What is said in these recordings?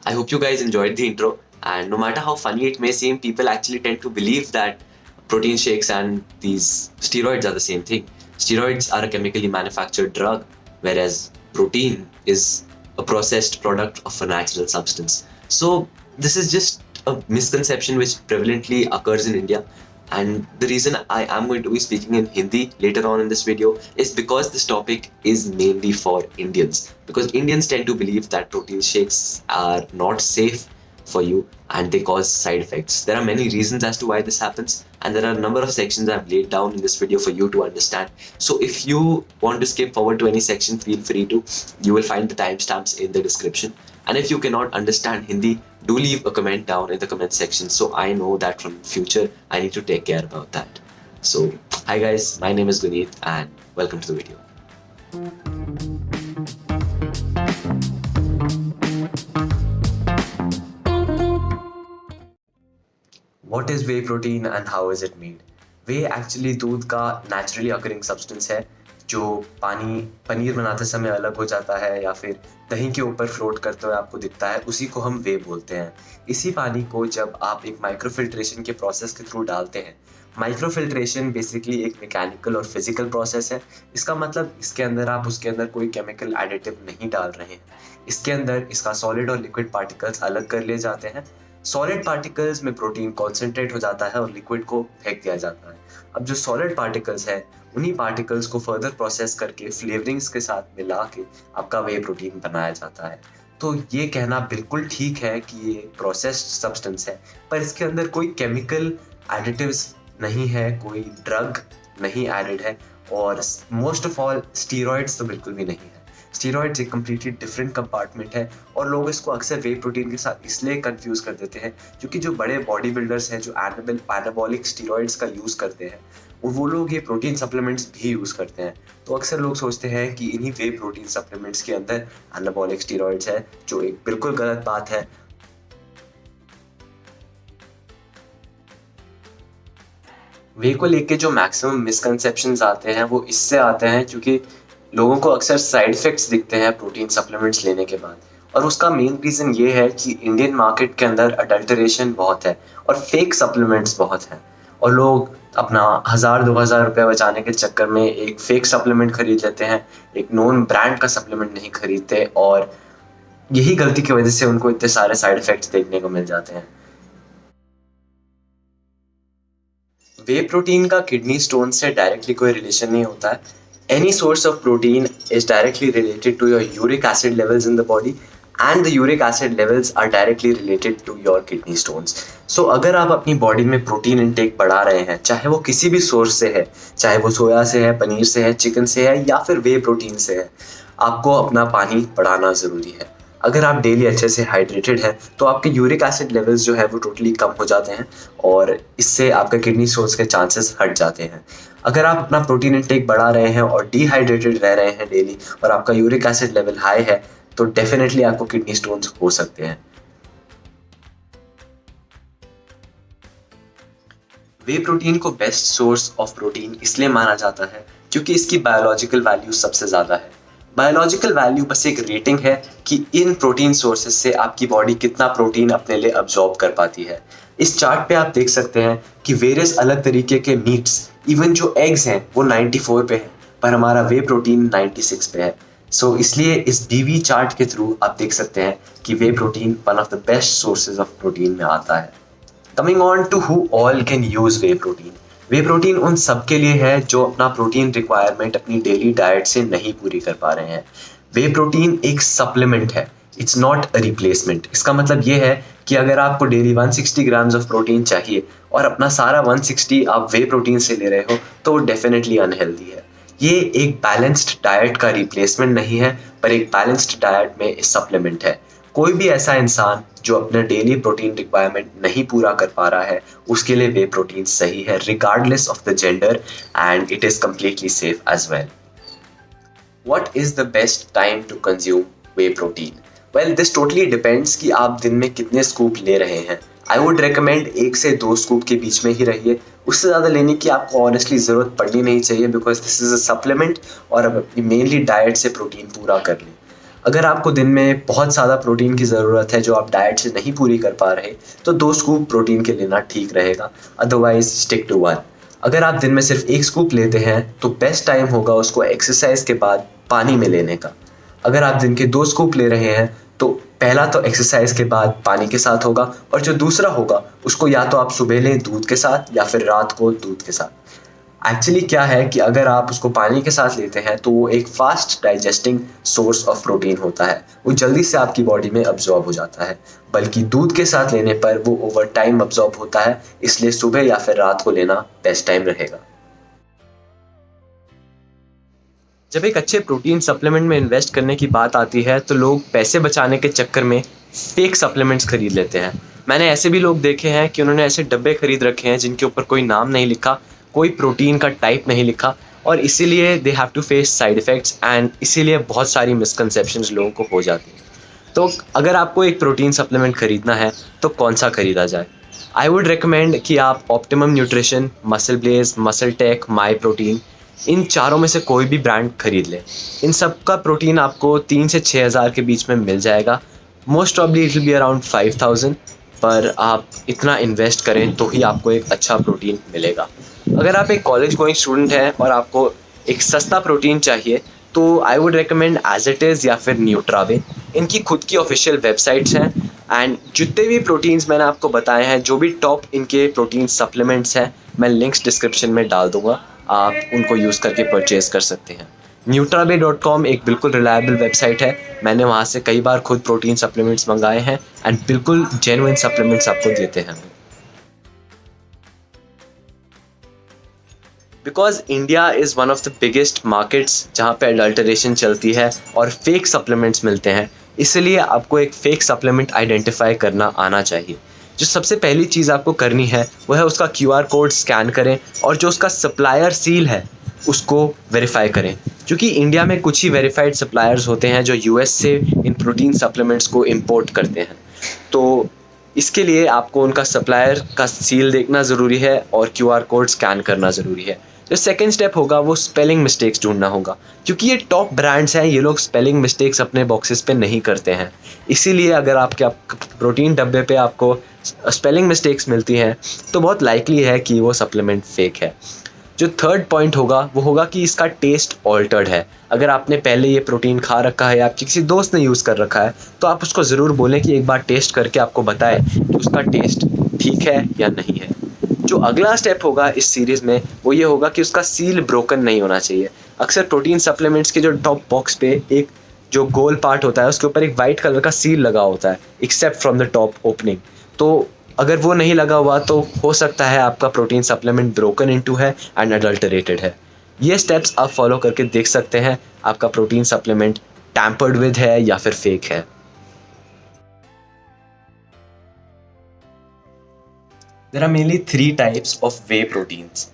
I hope you guys enjoyed the intro. And no matter how funny it may seem, people actually tend to believe that protein shakes and these steroids are the same thing. Steroids are a chemically manufactured drug, whereas protein is a processed product of a natural substance. So, this is just a misconception which prevalently occurs in India. And the reason I am going to be speaking in Hindi later on in this video is because this topic is mainly for Indians. Because Indians tend to believe that protein shakes are not safe for you and they cause side effects. There are many reasons as to why this happens, and there are a number of sections I've laid down in this video for you to understand. So if you want to skip forward to any section, feel free to. You will find the timestamps in the description. And if you cannot understand Hindi, do leave a comment down in the comment section so I know that from future I need to take care about that. So, hi guys, my name is Guneet and welcome to the video. What is whey protein and how is it made? Whey actually दूध का naturally occurring substance है जो पनीर बनाते समय अलग हो जाता है या फिर दही के ऊपर फ्लोट करते हुए आपको दिखता है, उसी को हम वे बोलते हैं। इसी पानी को जब आप एक माइक्रोफिल्ट्रेशन के प्रोसेस के थ्रू डालते हैं, माइक्रोफिल्ट्रेशन बेसिकली एक मैकेनिकल और फिजिकल प्रोसेस है। इसका मतलब इसके अंदर आप उसके अंदर कोई केमिकल एडिटिव नहीं डाल रहे हैं। इसके अंदर इसका सॉलिड और लिक्विड पार्टिकल्स अलग कर लिए जाते हैं। सॉलिड पार्टिकल्स में प्रोटीन कॉन्सेंट्रेट हो जाता है और लिक्विड को फेंक दिया जाता है। अब जो सॉलिड पार्टिकल्स है, उन्हीं पार्टिकल्स को फर्दर प्रोसेस करके फ्लेवरिंग्स के साथ मिला के आपका वे प्रोटीन बनाया जाता है। तो ये कहना बिल्कुल ठीक है कि ये प्रोसेस्ड सब्सटेंस है, पर इसके अंदर कोई केमिकल एडिटिव्स नहीं है, कोई ड्रग नहीं एडेड है और मोस्ट ऑफ ऑल स्टीरॉइड्स तो बिल्कुल भी नहीं है। स्टीरॉइड्स एक कम्प्लीटली डिफरेंट कंपार्टमेंट है और लोग इसको अक्सर वे प्रोटीन के साथ इसलिए कंफ्यूज कर देते हैं क्योंकि जो बड़े बॉडी बिल्डर्स हैं जो एनाबॉलिक स्टीरॉइड्स का यूज़ करते हैं वो लोग ये प्रोटीन सप्लीमेंट्स भी यूज़ करते हैं। तो अक्सर लोग सोचते हैं कि इन्हीं वे प्रोटीन सप्लीमेंट्स के अंदर एनाबॉलिक स्टीरॉइड्स है, जो एक बिल्कुल गलत बात है। वे को लेके जो मैक्सिमम मिसकंसेप्शंस आते हैं वो इससे आते हैं क्योंकि लोगों को अक्सर साइड इफेक्ट्स दिखते हैं प्रोटीन सप्लीमेंट्स लेने के बाद, और उसका मेन रीज़न ये है कि इंडियन मार्केट के अंदर अडल्टरेशन बहुत है और फेक सप्लीमेंट्स बहुत हैं और लोग अपना 1000-2000 रुपये बचाने के चक्कर में एक फेक सप्लीमेंट खरीद लेते हैं, एक नोन ब्रांड का सप्लीमेंट नहीं खरीदते और यही गलती की वजह से उनको इतने सारे साइड इफेक्ट्स देखने को मिल जाते हैं। वे प्रोटीन का किडनी स्टोन से डायरेक्टली कोई रिलेशन नहीं होता है। Any source of protein is directly related to your uric acid levels in the body and the uric acid levels are directly related to your kidney stones. So अगर आप अपनी body में protein intake बढ़ा रहे हैं, चाहे वो किसी भी सोर्स से है, चाहे वो सोया से है, पनीर से है, चिकन से है या फिर वे प्रोटीन से है, आपको अपना पानी बढ़ाना ज़रूरी है। अगर आप डेली अच्छे से हाइड्रेटेड हैं तो आपके यूरिक एसिड लेवल्स जो है वो टोटली कम हो जाते हैं और इससे आपका किडनी स्टोन्स के चांसेस हट जाते हैं। अगर आप अपना प्रोटीन इंटेक बढ़ा रहे हैं और डिहाइड्रेटेड रह रहे हैं डेली और आपका यूरिक एसिड लेवल हाई है तो डेफिनेटली आपको किडनी स्टोन्स हो सकते हैं। वे प्रोटीन को बेस्ट सोर्स ऑफ प्रोटीन इसलिए माना जाता है क्योंकि इसकी बायोलॉजिकल वैल्यू सबसे ज़्यादा है। बायोलॉजिकल वैल्यू बस एक रेटिंग है कि इन प्रोटीन सोर्सेज से आपकी बॉडी कितना प्रोटीन अपने लिए अब्जॉर्ब कर पाती है। इस चार्ट पे आप देख सकते हैं कि वेरियस अलग तरीके के मीट्स, इवन जो एग्स हैं वो 94 पे हैं, पर हमारा वे प्रोटीन 96 पे है। सो इसलिए इस बीवी चार्ट के थ्रू आप देख सकते हैं कि whey protein one of the best sources of protein में आता है। Coming on to who all can use whey protein. Whey protein उन सब के लिए है जो अपना प्रोटीन रिक्वायरमेंट अपनी डेली डाइट से नहीं पूरी कर पा रहे हैं। वे प्रोटीन एक सप्लीमेंट है, इट्स नॉट अ रिप्लेसमेंट। इसका मतलब ये है कि अगर आपको डेली 160 ग्राम्स ऑफ प्रोटीन चाहिए और अपना सारा 160 आप वे प्रोटीन से ले रहे हो तो डेफिनेटली अनहेल्दी है। ये एक बैलेंस्ड डाइट का रिप्लेसमेंट नहीं है, पर एक बैलेंस्ड डाइट में सप्लीमेंट है। कोई भी ऐसा इंसान जो अपना डेली प्रोटीन रिक्वायरमेंट नहीं पूरा कर पा रहा है उसके लिए वे प्रोटीन सही है, regardless of the gender, and it is completely safe as well. What is the best time to consume whey protein? Well, this totally depends कि आप दिन में कितने स्कूप ले रहे हैं। I would recommend 1 से 2 स्कूप के बीच में ही रहिए। उससे ज़्यादा लेने की आपको ऑनेस्टली ज़रूरत पड़नी नहीं चाहिए because this is a supplement और अब अपनी मेनली डाइट से प्रोटीन पूरा कर लें। अगर आपको दिन में बहुत ज़्यादा प्रोटीन की ज़रूरत है जो आप डाइट से नहीं पूरी कर पा रहे, तो 2 स्कूप प्रोटीन के लेना ठीक रहेगा, अदरवाइज स्टिक टू 1। अगर आप दिन में सिर्फ 1 स्कूप लेते हैं तो बेस्ट टाइम होगा उसको एक्सरसाइज के बाद पानी में लेने का। अगर आप दिन के 2 स्कूप ले रहे हैं तो पहला तो एक्सरसाइज के बाद पानी के साथ होगा, और जो दूसरा होगा उसको या तो आप सुबह लें दूध के साथ या फिर रात को दूध के साथ। एक्चुअली क्या है कि अगर आप उसको पानी के साथ लेते हैं तो वो एक fast digesting source of protein होता है, वो जल्दी से आपकी बॉडी में अब्जॉर्ब हो जाता है, बल्कि दूध के साथ लेने पर वो ओवर टाइम अब्जॉर्ब होता है, इसलिए सुबह या फिर रात को लेना बेस्ट टाइम रहेगा। जब एक अच्छे प्रोटीन सप्लीमेंट में इन्वेस्ट करने की बात आती है तो लोग पैसे बचाने के चक्कर में फेक सप्लीमेंट्स खरीद लेते हैं। मैंने ऐसे भी लोग देखे हैं कि उन्होंने ऐसे डब्बे खरीद रखे हैं जिनके ऊपर कोई नाम नहीं लिखा, कोई प्रोटीन का टाइप नहीं लिखा, और इसीलिए they have to face side effects, and इसीलिए बहुत सारी मिसकंसेप्शंस लोगों को हो जाती हैं। तो अगर आपको एक प्रोटीन सप्लीमेंट खरीदना है तो कौन सा खरीदा जाए? आई वुड रिकमेंड कि आप optimum nutrition, muscle blaze, muscle tech, my protein, इन चारों में से कोई भी ब्रांड खरीद लें। इन सब का प्रोटीन आपको 3 से 6 हज़ार के बीच में मिल जाएगा। Most probably it will be around 5000, पर आप इतना इन्वेस्ट करें तो ही आपको एक अच्छा प्रोटीन मिलेगा। अगर आप एक कॉलेज गोइंग स्टूडेंट हैं और आपको एक सस्ता प्रोटीन चाहिए तो I would recommend as it is या फिर न्यूट्रावे। इनकी खुद की ऑफिशियल वेबसाइट्स हैं, एंड जितने भी प्रोटीन्स मैंने आपको बताए हैं, जो भी टॉप इनके प्रोटीन सप्लीमेंट्स हैं, मैं लिंक्स डिस्क्रिप्शन में डाल दूंगा, आप उनको यूज़ करके परचेज कर सकते हैं। nutrabay.com एक बिल्कुल रिलायबल वेबसाइट है, मैंने वहाँ से कई बार खुद प्रोटीन सप्लीमेंट्स मंगाए हैं एंड बिल्कुल जेन्युइन सप्लीमेंट्स आपको देते हैं। Because India is one of the biggest markets जहाँ पे अडल्टरेशन चलती है और फेक सप्लीमेंट्स मिलते हैं, इसलिए आपको एक फ़ेक सप्लीमेंट आइडेंटिफाई करना आना चाहिए। जो सबसे पहली चीज़ आपको करनी है वो है उसका QR कोड स्कैन करें और जो उसका सप्लायर सील है उसको वेरीफाई करें, क्योंकि इंडिया में कुछ ही वेरीफाइड सप्लायर्स होते हैं जो US से इन प्रोटीन सप्लीमेंट्स को इंपोर्ट करते हैं। तो इसके लिए आपको उनका सप्लायर का सील देखना ज़रूरी है और QR कोड स्कैन करना ज़रूरी है। जो सेकंड स्टेप होगा वो स्पेलिंग मिस्टेक्स ढूंढना होगा, क्योंकि ये टॉप ब्रांड्स हैं, ये लोग स्पेलिंग मिस्टेक्स अपने बॉक्सेस पे नहीं करते हैं। इसीलिए अगर आपके प्रोटीन डब्बे पे आपको स्पेलिंग मिस्टेक्स मिलती हैं तो बहुत लाइकली है कि वो सप्लीमेंट फेक है। जो थर्ड पॉइंट होगा वो होगा कि इसका टेस्ट ऑल्टर्ड है। अगर आपने पहले ये प्रोटीन खा रखा है या आपके किसी दोस्त ने यूज़ कर रखा है तो आप उसको ज़रूर बोलें कि एक बार टेस्ट करके आपको बताए कि उसका टेस्ट ठीक है या नहीं है। जो अगला स्टेप होगा इस सीरीज़ में वो ये होगा कि उसका सील ब्रोकन नहीं होना चाहिए। अक्सर प्रोटीन सप्लीमेंट्स के जो टॉप बॉक्स पे एक जो गोल पार्ट होता है उसके ऊपर एक वाइट कलर का सील लगा होता है, except from the top opening. तो अगर वो नहीं लगा हुआ तो हो सकता है आपका प्रोटीन सप्लीमेंट ब्रोकन इनटू है एंड अडल्टरेटेड है। ये स्टेप्स आप फॉलो करके देख सकते हैं आपका प्रोटीन सप्लीमेंट टैम्पर्ड विद है या फिर फेक है। There are mainly 3 types of whey proteins.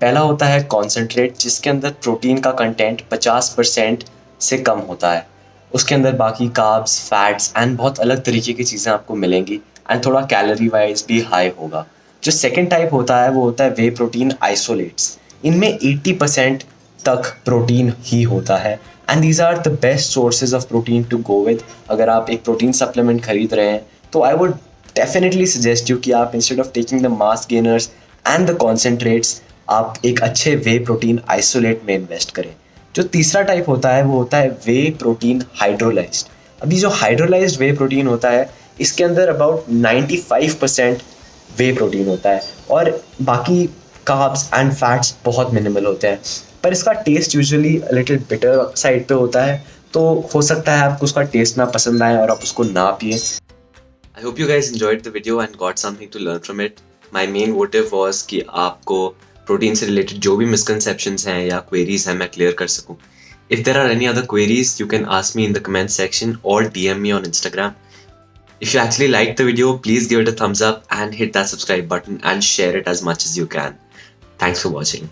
पहला होता है कॉन्सेंट्रेट, जिसके अंदर प्रोटीन का कंटेंट 50% से कम होता है। उसके अंदर बाकी कार्ब्स, फैट्स एंड बहुत अलग तरीके की चीज़ें आपको मिलेंगी एंड थोड़ा कैलोरी वाइज भी हाई होगा। जो सेकंड टाइप होता है वो होता है वे प्रोटीन आइसोलेट्स। इनमें 80% तक प्रोटीन ही होता है and these are the best sources of protein to go with. अगर आप एक प्रोटीन सप्लीमेंट खरीद रहे हैं तो I would definitely suggest you कि आप instead of taking the mass gainers and the concentrates आप एक अच्छे वे प्रोटीन आइसोलेट में इन्वेस्ट करें। जो तीसरा टाइप होता है वो होता है वे प्रोटीन हाइड्रोलाइज्ड। अभी जो हाइड्रोलाइज्ड वे प्रोटीन होता है इसके अंदर अबाउट 95% वे प्रोटीन होता है और बाकी कार्ब्स एंड फैट्स बहुत मिनिमल होते हैं, पर इसका taste usually little bitter side पे होता है, तो हो सकता है आपको उसका टेस्ट ना पसंद आए और आप उसको ना पिए। I hope you guys enjoyed the video and got something to learn from it. My main motive was कि आपको प्रोटीन से रिलेटेड जो भी मिसकंसेप्शंस हैं या क्वेरीज हैं मैं क्लियर कर सकूँ। If there are any other queries you can ask me in the comment section और DM me on Instagram. If you actually liked the video, please give it a thumbs up and hit that subscribe button and share it as much as you can. Thanks for watching.